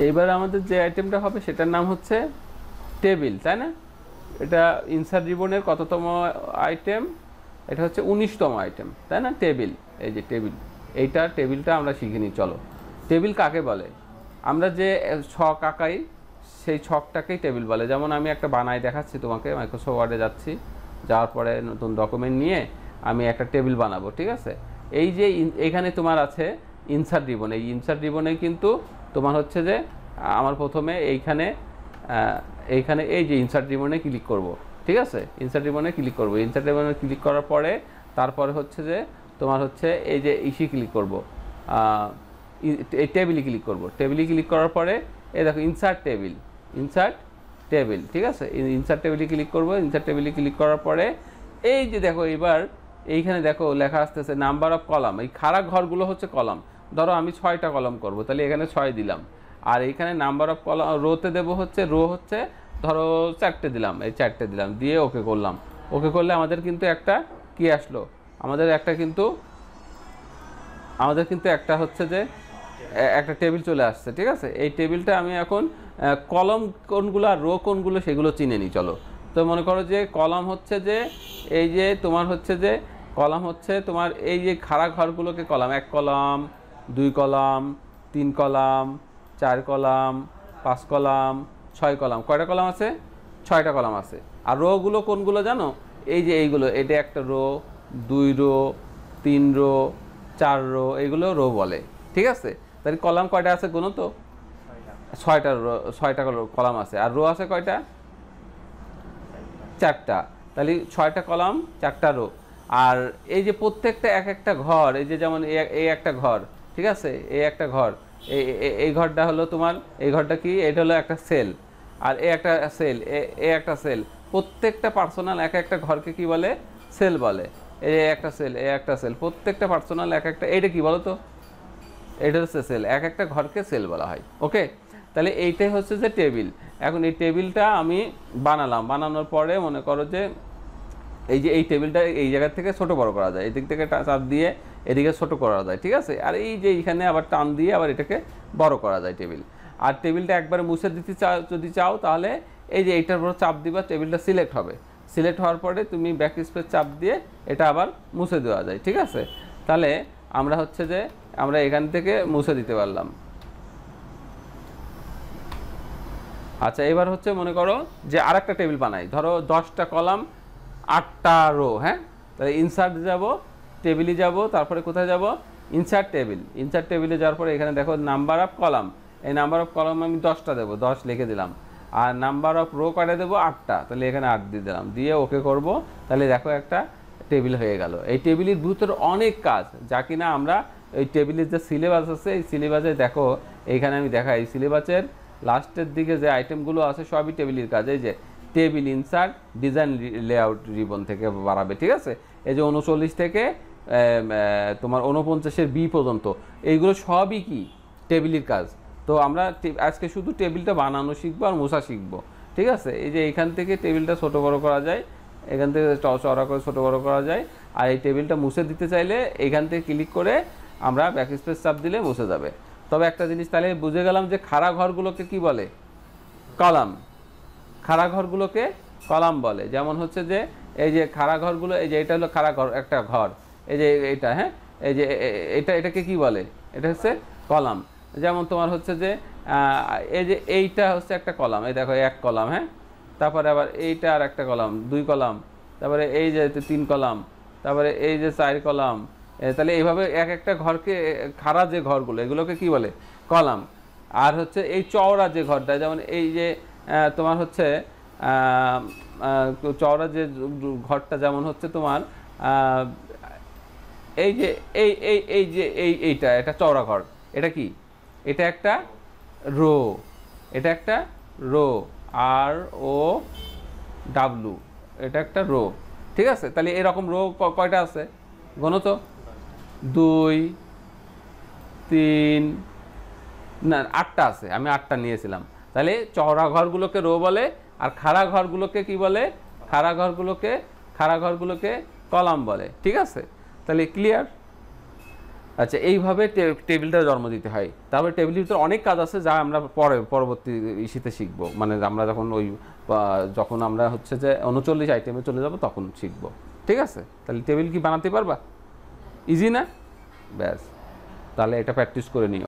এইবার আমাদের যে আইটেমটা হবে সেটার নাম হচ্ছে টেবিল, তাই না? এটা ইনসার্ট রিবনের কততম আইটেম? এটা হচ্ছে 19তম আইটেম, তাই না? টেবিল, এই যে টেবিল, এইটা টেবিলটা আমরা শিখে নিই। চলো, টেবিল কাকে বলে? আমরা যে ছক আঁকাই সেই ছকটাকেই টেবিল বলে। যেমন আমি একটা বানাই দেখাচ্ছি তোমাকে, মাইক্রোসফট ওয়ার্ডে যাচ্ছি, যাওয়ার পরে নতুন ডকুমেন্ট নিয়ে আমি একটা টেবিল বানাবো, ঠিক আছে? এই যে এখানে তোমার আছে ইনসার্ট রিবন, এই ইনসার্ট রিবনে কিন্তু তোমার হচ্ছে যে আমার প্রথমে এইখানে এই যে ইনসার্ট রিবনে ক্লিক করব, ঠিক আছে? ইনসার্ট রিবনে ক্লিক করব, ইনসার্ট রিবনে ক্লিক করার পরে তারপরে হচ্ছে যে তোমার হচ্ছে এই যে ইসি ক্লিক করব, এই টেবিলে ক্লিক করব। টেবিলে ক্লিক করার পরে এই দেখো ইনসার্ট টেবিল, ইনসার্ট টেবিল, ঠিক আছে? ইনসার্ট টেবিলে ক্লিক করব। ইনসার্ট টেবিলে ক্লিক করার পরে এই যে দেখো এবার এইখানে দেখো লেখা আসতেছে নাম্বার অফ কলাম। এই খাড়া ঘরগুলো হচ্ছে কলাম। ধরো আমি 6টা কলাম করব, তাহলে এখানে 6 দিলাম। আর এইখানে নাম্বার অফ কলাম রোতে দেবো হচ্ছে, রো হচ্ছে ধরো 4টে দিলাম, এই 4টে দিলাম, দিয়ে ওকে করলাম। ওকে করলে আমাদের কিন্তু একটা কি আসলো, আমাদের কিন্তু একটা হচ্ছে যে একটা টেবিল চলে আসছে, ঠিক আছে? এই টেবিলটা আমি এখন কলম কোনগুলো আর রো কোনগুলো সেগুলো চিনে নিই। চলো, তো মনে করো যে কলাম হচ্ছে যে এই যে তোমার হচ্ছে যে কলাম হচ্ছে তোমার এই যে খাড়া ঘরগুলোকে column, 1 column, 2 column, 3 column, 4 column, 5 column, 6 column. কয়টা কলাম আছে? 6টা কলাম আছে। আর রোগুলো কোনগুলো জানো? এই যে এইগুলো, এটা একটা রো, 2 রো, 3 রো, 4 রো, এইগুলো রো বলে, ঠিক আছে? তাহলে কলাম কয়টা আছে গুনো তো? 6টা কলাম আছে। আর রো আছে কয়টা? 4টা। তাহলে 6টা কলাম, 4টা রো। আর এই যে প্রত্যেকটা এক একটা ঘর, এই যে যেমন এই একটা ঘর, ঠিক আছে? এই একটা ঘর, এই ঘরটা হলো তোমার, এই ঘরটা কি? এটা হলো একটা সেল। আর এই একটা সেল, এই একটা সেল। প্রত্যেকটা পার্সোনাল এক একটা ঘরকে কি বলে? সেল বলে। এই একটা সেল, এই একটা সেল, প্রত্যেকটা পার্সোনাল এক একটা, এইটা কি বলো তো? এটা হচ্ছে সেল, এক একটা ঘরকে সেল বলা হয়। ওকে, তাহলে এইটাই হচ্ছে যে টেবিল। এখন এই টেবিলটা আমি বানালাম, বানানোর পরে মনে করো যে এই যে এই টেবিলটা এই জায়গা থেকে ছোট বড় করা যায়, এদিক থেকে চাপ দিয়ে এদিকে ছোট করা যায়, ঠিক আছে? আর এই যে এইখানে আবার টান দিয়ে আবার এটাকে বড় করা যায় টেবিল। আর টেবিলটা একবারে মুছে দিতে যদি চাও তাহলে এই যে এইটার উপর চাপ দিবা, টেবিলটা সিলেক্ট হবে। সিলেক্ট হওয়ার পরে তুমি ব্যাক স্পেস চাপ দিয়ে এটা আবার মুছে দেওয়া যায়, ঠিক আছে? তাহলে আমরা হচ্ছে যে আমরা এখান থেকে মুছে দিতে পারলাম। আচ্ছা, এবার হচ্ছে মনে করো যে আরেকটা টেবিল বানাই, ধরো 10টা কলাম, 8টা রো, হ্যাঁ? তাহলে ইনসার্ট যাব, টেবিলে যাব, তারপরে কোথায় যাব? Insert table. ইনসার্ট টেবিলে যাওয়ার পরে এখানে দেখো নাম্বার অফ কলাম, এই নাম্বার অফ কলাম আমি 10টা দেবো, 10 লিখে দিলাম। আর নাম্বার অফ রো কয়টা দেবো? 8টা, তাহলে এখানে 8 দিয়ে দিলাম, দিয়ে ওকে করব। তাহলে দেখো একটা টেবিল হয়ে গেল। এই টেবিলের ভিতরে অনেক কাজ, যা কিনা আমরা এই টেবিলের যে সিলেবাস আছে, এই সিলেবাসে দেখো এইখানে আমি দেখাই, এই সিলেবাসের লাস্টের দিকে যে আইটেমগুলো আছে সবই টেবিলের কাজ। এই যে table insert design layout ribbon থেকে বাড়াবে, ঠিক আছে? এই যে 39 থেকে তোমার 49-এর বি পর্যন্ত, এইগুলো সবই কি? টেবিলের কাজ। তো আমরা আজকে শুধু টেবিলটা বানানো শিখবো আর মোছা শিখবো, ঠিক আছে? এই যে এইখান থেকে টেবিলটা ছোট বড় করা যায়, এখান থেকে চড়া করে ছোট বড় করা যায়। আর এই টেবিলটা মুছে দিতে চাইলে এইখান থেকে ক্লিক করে আমরা ব্যাক স্পেস চাপ দিলে মুছে যাবে। তবে একটা জিনিস তাহলে বুঝে গেলাম যে খাড়া ঘরগুলোকে কি বলে? কলাম। খাড়া ঘরগুলোকে কলাম বলে। যেমন হচ্ছে যে এই যে খাড়া ঘরগুলো, এই যে এটা হলো খাড়া ঘর, একটা ঘর, এই যে এটা, হ্যাঁ? এই যে এটাকে কি বলে? এটা হচ্ছে কলাম। যেমন তোমার হচ্ছে যে এই যে এইটা হচ্ছে একটা কলাম, এই দেখো 1 কলাম, হ্যাঁ? তারপরে আবার এইটা আর একটা কলাম, 2 কলাম, তারপরে এই যে 3 কলাম, তারপরে এই যে 4 কলাম। তাহলে এইভাবে এক একটা ঘরকে, খাড়া যে ঘরগুলো এগুলোকে কি বলে? কলাম। আর হচ্ছে এই চওড়া যে ঘরটা, যেমন এই যে তোমার হচ্ছে চওড়া যে ঘরটা, যেমন হচ্ছে তোমার এই যে এই যে এইটা একটা চওড়া ঘর, এটা কি? এটা একটা রো, এটা একটা রো, আর ও ডাব্লু, এটা একটা রো, ঠিক আছে? তাহলে এরকম রো কয়টা আছে গণো তো? 2, 3, না 8টা আছে, আমি 8টা নিয়েছিলাম। তাহলে চওড়া ঘরগুলোকে রো বলে, আর খাড়া ঘরগুলোকে কি বলে? খাড়া ঘরগুলোকে কলাম বলে, ঠিক আছে? তাহলে ক্লিয়ার? আচ্ছা, এইভাবে টেবিলটা জন্ম দিতে হয়। তারপরে টেবিলের ভিতরে অনেক কাজ আছে যা আমরা পরবর্তী ইস্যুতে শিখবো, মানে আমরা যখন যখন আমরা হচ্ছে যে 39 আইটেমে চলে যাব তখন শিখবো। ঠিক আছে, তাহলে টেবিল কি বানাতে পারবা? ইজি না? ব্যাস, তাহলে এটা প্র্যাকটিস করে নিও।